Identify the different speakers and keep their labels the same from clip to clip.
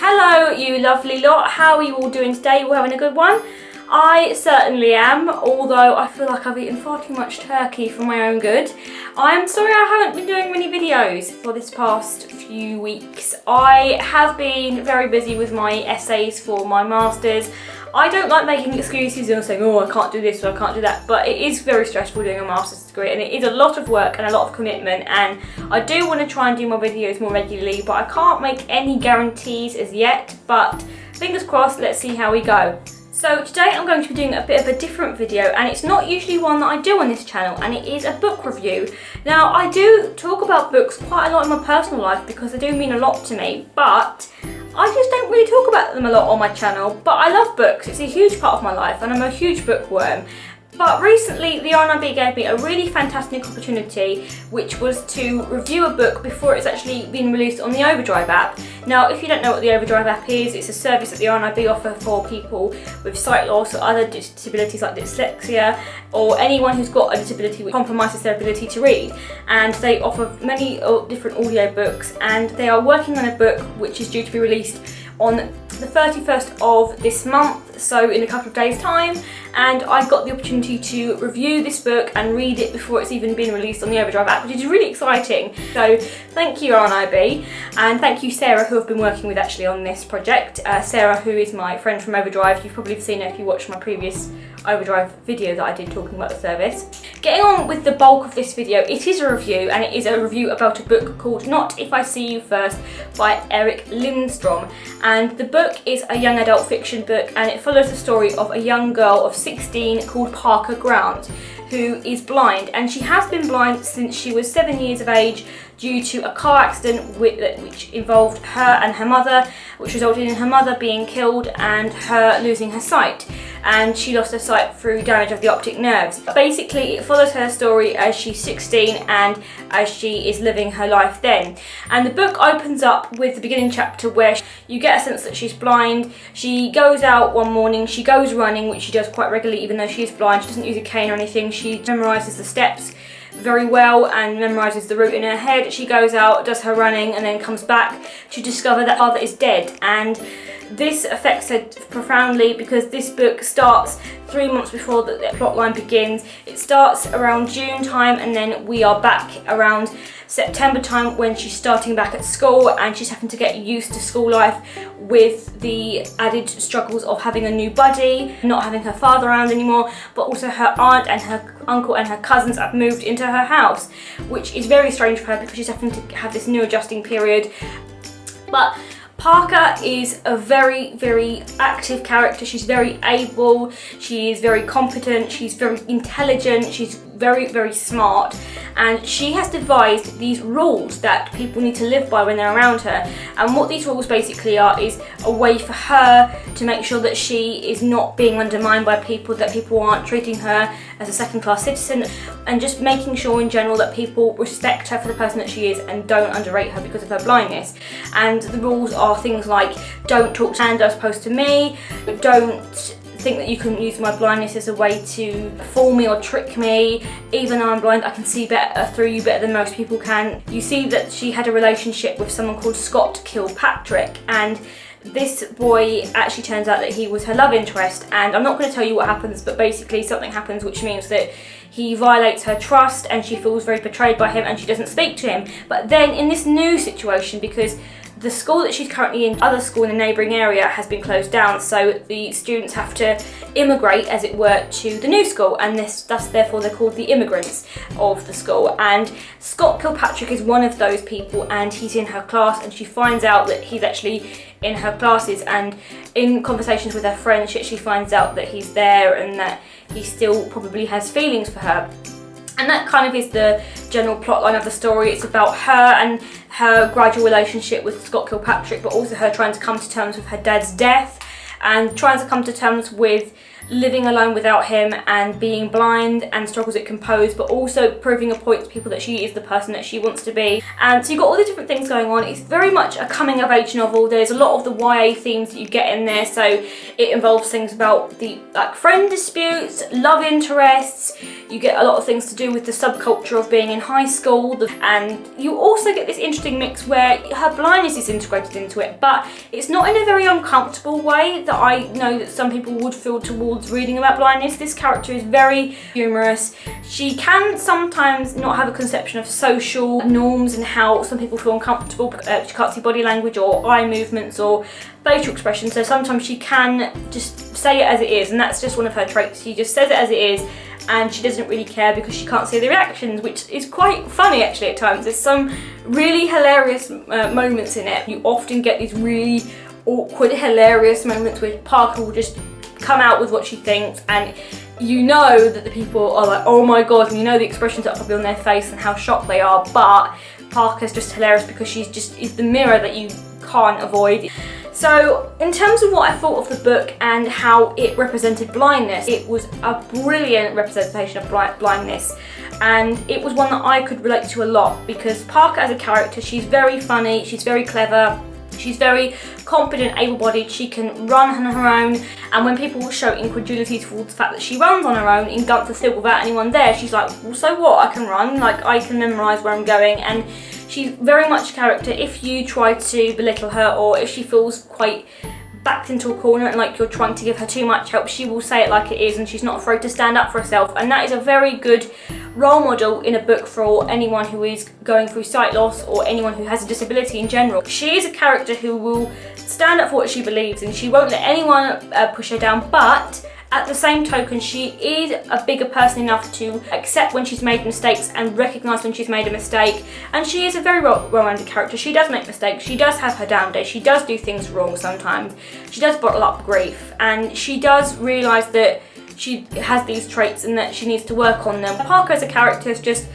Speaker 1: Hello you lovely lot, how are you all doing today? We're having a good one? I certainly am, although I feel like I've eaten far too much turkey for my own good. I'm sorry I haven't been doing many videos for this past few weeks. I have been very busy with my essays for my masters. I don't like making excuses and saying, oh, I can't do this or I can't do that, but it is very stressful doing a master's degree and it is a lot of work and a lot of commitment, and I do want to try and do my videos more regularly, but I can't make any guarantees as yet, but fingers crossed, let's see how we go. So today I'm going to be doing a bit of a different video, and it's not usually one that I do on this channel, and it is a book review. Now I do talk about books quite a lot in my personal life because they do mean a lot to me, but I just don't really talk about them a lot on my channel. But I love books, it's a huge part of my life and I'm a huge bookworm. But recently the RNIB gave me a really fantastic opportunity, which was to review a book before it's actually been released on the Overdrive app. Now if you don't know what the Overdrive app is, it's a service that the RNIB offer for people with sight loss or other disabilities like dyslexia, or anyone who's got a disability which compromises their ability to read. And they offer many different audio books, and they are working on a book which is due to be released on the 31st of this month, so in a couple of days time, and I got the opportunity to review this book and read it before it's even been released on the Overdrive app, which is really exciting. So thank you RNIB, and thank you Sarah, who I've been working with actually on this project. Sarah, who is my friend from Overdrive, you've probably seen her if you watched my previous Overdrive video that I did talking about the service. Getting on with the bulk of this video, it is a review, and it is a review about a book called Not If I See You First by Eric Lindstrom. And the book is a young adult fiction book, and it follows the story of a young girl of 16 called Parker Grant, who is blind, and she has been blind since she was 7 years of age due to a car accident which involved her and her mother, which resulted in her mother being killed and her losing her sight. And she lost her sight through damage of the optic nerves. Basically, it follows her story as she's 16 and as she is living her life then. And the book opens up with the beginning chapter where you get a sense that she's blind. She goes out one morning, she goes running, which she does quite regularly even though she is blind. She doesn't use a cane or anything. She memorises the steps very well and memorises the route in her head. She goes out, does her running, and then comes back to discover that her father is dead. And this affects her profoundly because this book starts 3 months before the plotline begins. It starts around June time, and then we are back around September time when she's starting back at school and she's having to get used to school life with the added struggles of having a new buddy, not having her father around anymore, but also her aunt and her uncle and her cousins have moved into her house, which is very strange for her because she's having to have this new adjusting period. But Parker is a very, very active character. She's very able, she is very competent, she's very intelligent, she's very, very smart, and she has devised these rules that people need to live by when they're around her. And what these rules basically are is a way for her to make sure that she is not being undermined by people, that people aren't treating her as a second-class citizen, and just making sure in general that people respect her for the person that she is and don't underrate her because of her blindness. And the rules are things like, don't talk to Sandra as opposed to me, don't think that you can use my blindness as a way to fool me or trick me. Even though I'm blind, I can see better through you better than most people can. You see that she had a relationship with someone called Scott Kilpatrick, and this boy actually turns out that he was her love interest, and I'm not going to tell you what happens, but basically something happens which means that he violates her trust and she feels very betrayed by him and she doesn't speak to him. But then in this new situation, because the school that she's currently in, other school in a neighbouring area, has been closed down, so the students have to immigrate, as it were, to the new school, and thus therefore they're called the immigrants of the school. And Scott Kilpatrick is one of those people, and he's in her class, and she finds out that he's actually in her classes, and in conversations with her friends she actually finds out that he's there and that he still probably has feelings for her. And that kind of is the general plotline of the story. It's about her and her gradual relationship with Scott Kilpatrick, but also her trying to come to terms with her dad's death and trying to come to terms with living alone without him and being blind and struggles it can pose, but also proving a point to people that she is the person that she wants to be. And so you've got all the different things going on. It's very much a coming of age novel. There's a lot of the YA themes that you get in there, so it involves things about the friend disputes, love interests. You get a lot of things to do with the subculture of being in high school, and you also get this interesting mix where her blindness is integrated into it, but it's not in a very uncomfortable way that I know that some people would feel towards reading about blindness. This character is very humorous. She can sometimes not have a conception of social norms and how some people feel uncomfortable. She can't see body language or eye movements or facial expressions, so sometimes she can just say it as it is, and that's just one of her traits. She just says it as it is, and she doesn't really care because she can't see the reactions, which is quite funny actually at times. There's some really hilarious moments in it. You often get these really awkward, hilarious moments where Parker will just come out with what she thinks, and you know that the people are like, oh my god, and you know the expressions that are probably on their face and how shocked they are, but Parker's just hilarious because she's just is the mirror that you can't avoid. So in terms of what I thought of the book and how it represented blindness, it was a brilliant representation of blindness, and it was one that I could relate to a lot because Parker as a character, she's very funny, she's very clever, she's very confident, able-bodied, she can run on her own, and when people show incredulity towards the fact that she runs on her own in Gunther Hill without anyone there, she's like, well, so what, I can run, like I can memorise where I'm going. And she's very much a character, if you try to belittle her or if she feels quite backed into a corner and like you're trying to give her too much help, she will say it like it is, and she's not afraid to stand up for herself, and that is a very good role model in a book for anyone who is going through sight loss or anyone who has a disability in general. She is a character who will stand up for what she believes and she won't let anyone push her down, but at the same token, she is a bigger person enough to accept when she's made mistakes and recognise when she's made a mistake. And she is a very well-rounded character. She does make mistakes, she does have her down days, she does do things wrong sometimes, she does bottle up grief, and she does realise that she has these traits and that she needs to work on them. Parker as a character is just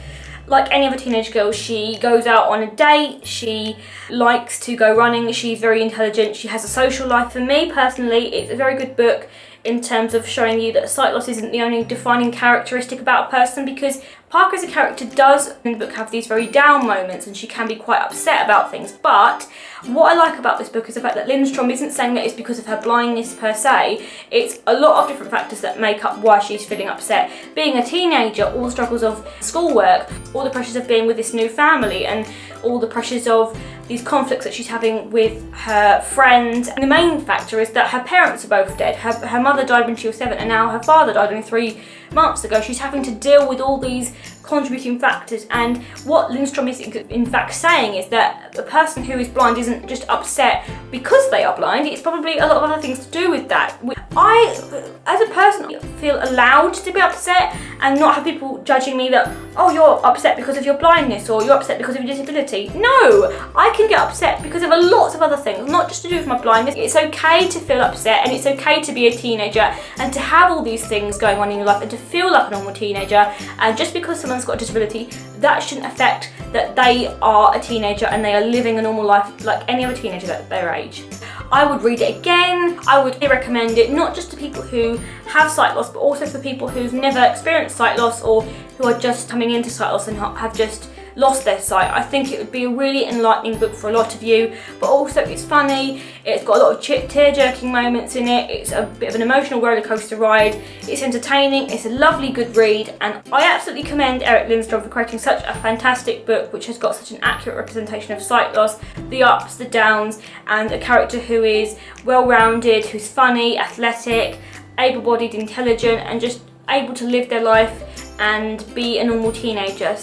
Speaker 1: like any other teenage girl. She goes out on a date, she likes to go running, she's very intelligent, she has a social life. For me personally, it's a very good book in terms of showing you that sight loss isn't the only defining characteristic about a person, because Parker as a character does in the book have these very down moments and she can be quite upset about things. But what I like about this book is the fact that Lindstrom isn't saying that it's because of her blindness per se. It's a lot of different factors that make up why she's feeling upset. Being a teenager, all the struggles of schoolwork, all the pressures of being with this new family, and all the pressures of these conflicts that she's having with her friends. And the main factor is that her parents are both dead. Her mother died when she was 7 and now her father died only 3 months ago. She's having to deal with all these contributing factors, and what Lindstrom is in fact saying is that a person who is blind isn't just upset because they are blind, it's probably a lot of other things to do with that. I, as a person, feel allowed to be upset and not have people judging me that, oh, you're upset because of your blindness or you're upset because of your disability. No, I can get upset because of lots of other things, not just to do with my blindness. It's okay to feel upset, and it's okay to be a teenager and to have all these things going on in your life and to feel like a normal teenager. And just because someone's got a disability, that shouldn't affect that they are a teenager and they are living a normal life like any other teenager at their age. I would read it again. I would recommend it not just to people who have sight loss, but also for people who've never experienced sight loss or who are just coming into sight loss and have just lost their sight. I think it would be a really enlightening book for a lot of you, but also it's funny, it's got a lot of tear-jerking moments in it, it's a bit of an emotional roller coaster ride, it's entertaining, it's a lovely good read, and I absolutely commend Eric Lindstrom for creating such a fantastic book which has got such an accurate representation of sight loss, the ups, the downs, and a character who is well-rounded, who's funny, athletic, able-bodied, intelligent, and just able to live their life and be a normal teenager.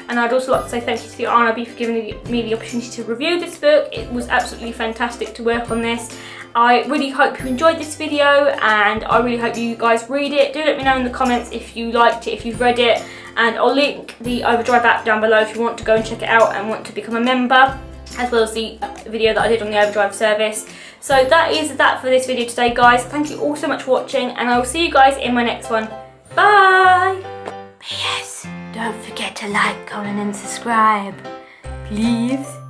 Speaker 1: And I'd also like to say thank you to the RNLB for giving me the opportunity to review this book. It was absolutely fantastic to work on this. I really hope you enjoyed this video, and I really hope you guys read it. Do let me know in the comments if you liked it, if you've read it, and I'll link the Overdrive app down below if you want to go and check it out and want to become a member, as well as the video that I did on the Overdrive service. So that is that for this video today, guys. Thank you all so much for watching, and I will see you guys in my next one. Bye! Yes, don't forget to like, comment and subscribe, please.